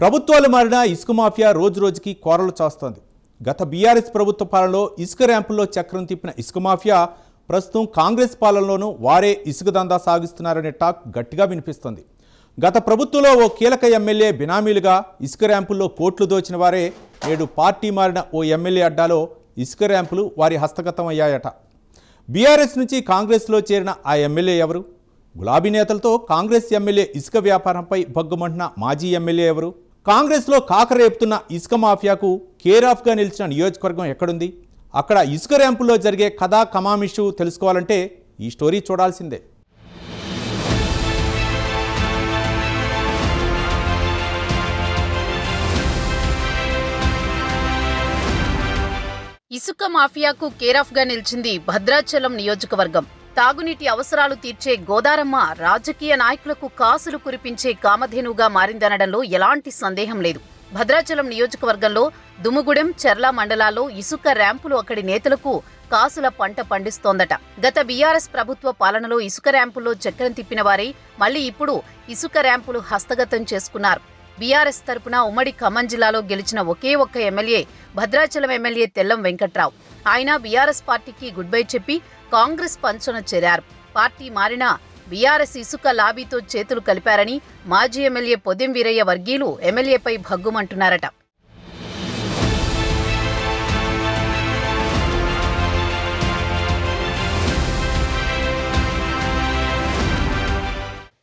ప్రభుత్వాలు మారినా ఇసుక మాఫియా రోజురోజుకి కోరలు చాస్తోంది. గత బీఆర్ఎస్ ప్రభుత్వ పాలనలో ఇసుక ర్యాంపుల్లో చక్రం తిప్పిన ఇసుక మాఫియా ప్రస్తుతం కాంగ్రెస్ పాలనలోనూ వారే ఇసుక దందా సాగిస్తున్నారనే టాక్ గట్టిగా వినిపిస్తోంది. గత ప్రభుత్వంలో ఓ కీలక ఎమ్మెల్యే బినామీలుగా ఇసుక ర్యాంపుల్లో కోట్లు దోచిన వారే నేడు పార్టీ మారిన ఓ ఎమ్మెల్యే అడ్డాలో ఇసుక ర్యాంపులు వారి హస్తగతం అయ్యాయట. బీఆర్ఎస్ నుంచి కాంగ్రెస్లో చేరిన ఆ ఎమ్మెల్యే ఎవరు? గులాబీ నేతలతో కాంగ్రెస్ ఎమ్మెల్యే ఇసుక వ్యాపారంపై భగ్గుమంటున్న మాజీ ఎమ్మెల్యే ఎవరు? కాంగ్రెస్లో కాకరేపుతున్న ఇసుక మాఫియాకు కేర్ ఆఫ్గా నిలిచిన నియోజకవర్గం ఎక్కడుంది? అక్కడ ఇసుక ర్యాంపుల్లో జరిగే కథా కమామిషు తెలుసుకోవాలంటే ఈ స్టోరీ చూడాల్సిందే. ఇసుక మాఫియాకు కేరాఫ్గా నిలిచింది భద్రాచలం నియోజకవర్గం. తాగునీటి అవసరాలు తీర్చే గోదారమ్మ రాజకీయ నాయకులకు కాసులు కురిపించే కామధేనుగా మారిందనడంలో ఎలాంటి సందేహం లేదు. భద్రాచలం నియోజకవర్గంలో దుమ్ముగూడెం, చెర్ల మండలాల్లో ఇసుక ర్యాంపులు అక్కడి నేతలకు కాసుల పంట పండిస్తోందట. గత బీఆర్ఎస్ ప్రభుత్వ పాలనలో ఇసుక ర్యాంపుల్లో చక్రం తిప్పిన వారే మళ్లీ ఇప్పుడు ఇసుక ర్యాంపులు హస్తగతం చేసుకున్నారు. బీఆర్ఎస్ తరపున ఉమ్మడి ఖమ్మం జిల్లాలో గెలిచిన ఒకే ఒక్క ఎమ్మెల్యే భద్రాచలం ఎమ్మెల్యే తెల్లం వెంకట్రావు. ఆయన బీఆర్ఎస్ పార్టీకి గుడ్ బై చెప్పి కాంగ్రెస్ పంచన చేరారు. పార్టీ మారినా బీఆర్ఎస్ ఇసుక లాబీతో చేతులు కలిపారని మాజీ ఎమ్మెల్యే పొదెం వీరయ్య వర్గీయులు ఎమ్మెల్యేపై భగ్గుమంటున్నారట.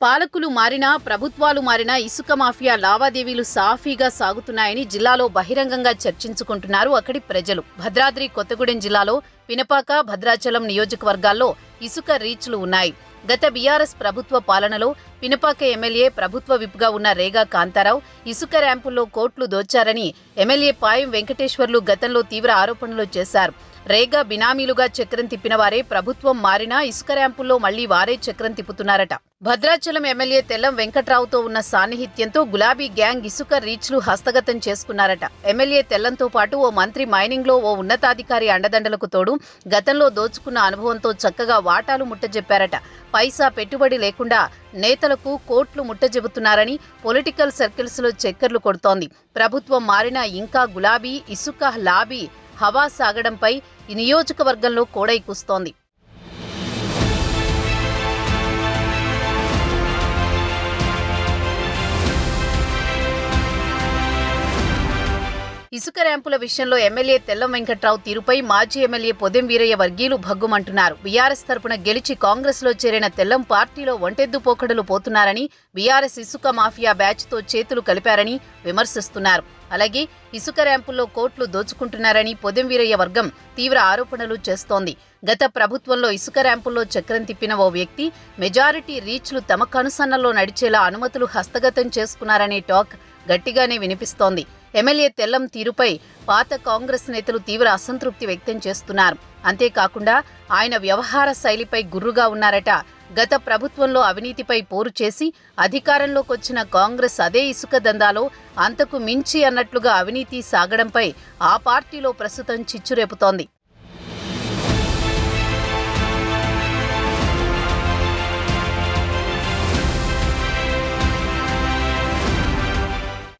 పాలకులు మారినా ప్రభుత్వాలు మారినా ఇసుక మాఫియా లావాదేవీలు సాఫీగా సాగుతున్నాయని జిల్లాలో బహిరంగంగా చర్చించుకుంటున్నారు అక్కడి ప్రజలు. భద్రాద్రి కొత్తగూడెం జిల్లాలో పినపాక, భద్రాచలం నియోజకవర్గాల్లో ఇసుక రీచ్లు ఉన్నాయి. గత బీఆర్ఎస్ ప్రభుత్వ పాలనలో పినపాక ఎమ్మెల్యే ప్రభుత్వ విప్గా ఉన్న రేగా కాంతారావు ఇసుక ర్యాంపుల్లో కోట్లు దోచారని ఎమ్మెల్యే పాయం వెంకటేశ్వర్లు గతంలో తీవ్ర ఆరోపణలు చేశారు. రేగా బినామీలుగా చక్రం తిప్పిన వారే ప్రభుత్వం మారినా ఇసుక ర్యాంపుల్లో మళ్లీ వారే చక్రం తిప్పుతున్నారట. భద్రాచలం ఎమ్మెల్యే తెల్లం వెంకట్రావుతో ఉన్న సాన్నిహిత్యంతో గులాబీ గ్యాంగ్ ఇసుక రీచ్లు హస్తగతం చేసుకున్నారట. ఎమ్మెల్యే తెల్లంతో పాటు ఓ మంత్రి మైనింగ్లో ఓ ఉన్నతాధికారి అండదండలకు తోడు గతంలో దోచుకున్న అనుభవంతో చక్కగా వాటాలు ముట్టజెప్పారట. పైసా పెట్టుబడి లేకుండా నేతలకు కోట్లు ముట్టజెబుతున్నారని పొలిటికల్ సర్కిల్స్లో చక్కర్లు కొడుతోంది. ప్రభుత్వం మారినా ఇంకా గులాబీ ఇసుక లాబీ హవా సాగడంపై ఈ నియోజకవర్గంలో కోడై కూస్తోంది. ఇసుక ర్యాంపుల విషయంలో ఎమ్మెల్యే తెల్లం వెంకట్రావు తీరుపై మాజీ ఎమ్మెల్యే పొదెం వీరయ్య వర్గీయులు భగ్గుమంటున్నారు. బీఆర్ఎస్ తరపున గెలిచి కాంగ్రెస్లో చేరిన తెల్లం పార్టీలో ఒంటెద్దు పోకడలు పోతున్నారని, బీఆర్ఎస్ ఇసుక మాఫియా బ్యాచ్తో చేతులు కలిపారని విమర్శిస్తున్నారు. అలాగే ఇసుక ర్యాంపుల్లో కోట్లు దోచుకుంటున్నారని పొదెం వీరయ్య వర్గం తీవ్ర ఆరోపణలు చేస్తోంది. గత ప్రభుత్వంలో ఇసుక ర్యాంపుల్లో చక్రం తిప్పిన ఓ వ్యక్తి మెజారిటీ రీచ్లు తమ కనుసన్నల్లో నడిచేలా అనుమతులు హస్తగతం చేసుకున్నారనే టాక్ గట్టిగానే వినిపిస్తోంది. ఎమ్మెల్యే తెల్లం తీరుపై పాత కాంగ్రెస్ నేతలు తీవ్ర అసంతృప్తి వ్యక్తం చేస్తున్నారు. అంతేకాకుండా ఆయన వ్యవహార శైలిపై గుర్రుగా ఉన్నారట. గత ప్రభుత్వంలో అవినీతిపై పోరు చేసి అధికారంలోకొచ్చిన కాంగ్రెస్ అదే ఇసుక దందాలో అంతకు మించి అన్నట్లుగా అవినీతి సాగడంపై ఆ పార్టీలో ప్రస్తుతం చిచ్చురేపుతోంది.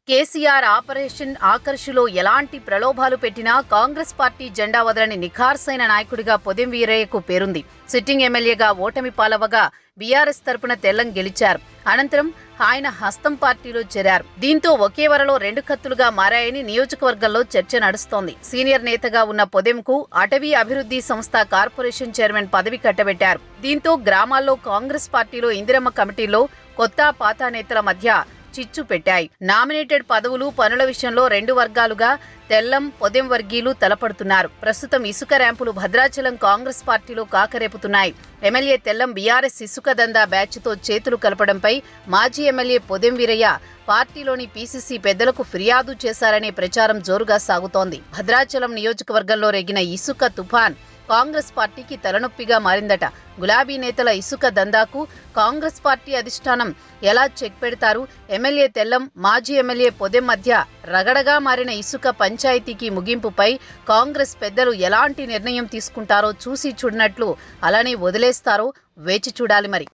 కేసీఆర్ ఆపరేషన్ ఆకర్షులో ఎలాంటి ప్రలోభాలు పెట్టినా కాంగ్రెస్ పార్టీ జెండా వదలని నిఖార్సైన నాయకుడిగా పొదెం వీరయ్యకు పేరుంది. సిట్టింగ్ ఎమ్మెల్యేగా ఓటమి పాలవగా బీఆర్ఎస్ తరపున తెల్లం గెలిచారు. అనంతరం ఆయన హస్తం పార్టీలో చేరారు. దీంతో ఒకే వరలో రెండు కత్తులుగా మారాయని నియోజకవర్గంలో చర్చ నడుస్తోంది. సీనియర్ నేతగా ఉన్న పొదెంకు అటవీ అభివృద్ధి సంస్థ కార్పొరేషన్ చైర్మన్ పదవి కట్టబెట్టారు. దీంతో గ్రామాల్లో కాంగ్రెస్ పార్టీలో ఇందిరమ్మ కమిటీలో కొత్త పాత నేతల మధ్య చిచ్చు పెట్టాయి. నామినేటెడ్ పదవులు, పనుల విషయంలో రెండు వర్గాలుగా తెల్లం పొదెం వర్గీయులు తలపడుతున్నారు. ప్రస్తుతం ఇసుక ర్యాంపులు భద్రాచలం కాంగ్రెస్ పార్టీలో కాకరేపుతున్నాయి. ఎమ్మెల్యే తెల్లం బీఆర్ఎస్ ఇసుక దందా బ్యాచ్తో చేతులు కలపడంపై మాజీ ఎమ్మెల్యే పొదెం వీరయ్య పార్టీలోని పీసీసీ పెద్దలకు ఫిర్యాదు చేశారనే ప్రచారం జోరుగా సాగుతోంది. భద్రాచలం నియోజకవర్గంలో రేగిన ఇసుక తుఫాన్ కాంగ్రెస్ పార్టీకి తలనొప్పిగా మారిందట. గులాబీ నేతల ఇసుక దందాకు కాంగ్రెస్ పార్టీ అధిష్టానం ఎలా చెక్ పెడతారు? ఎమ్మెల్యే తెల్లం, మాజీ ఎమ్మెల్యే పొదెం మధ్య రగడగా మారిన ఇసుక పంచాయతీకి ముగింపుపై కాంగ్రెస్ పెద్దలు ఎలాంటి నిర్ణయం తీసుకుంటారో చూసి చూడనట్లు అలానే వదిలేస్తారో వేచి చూడాలి మరి.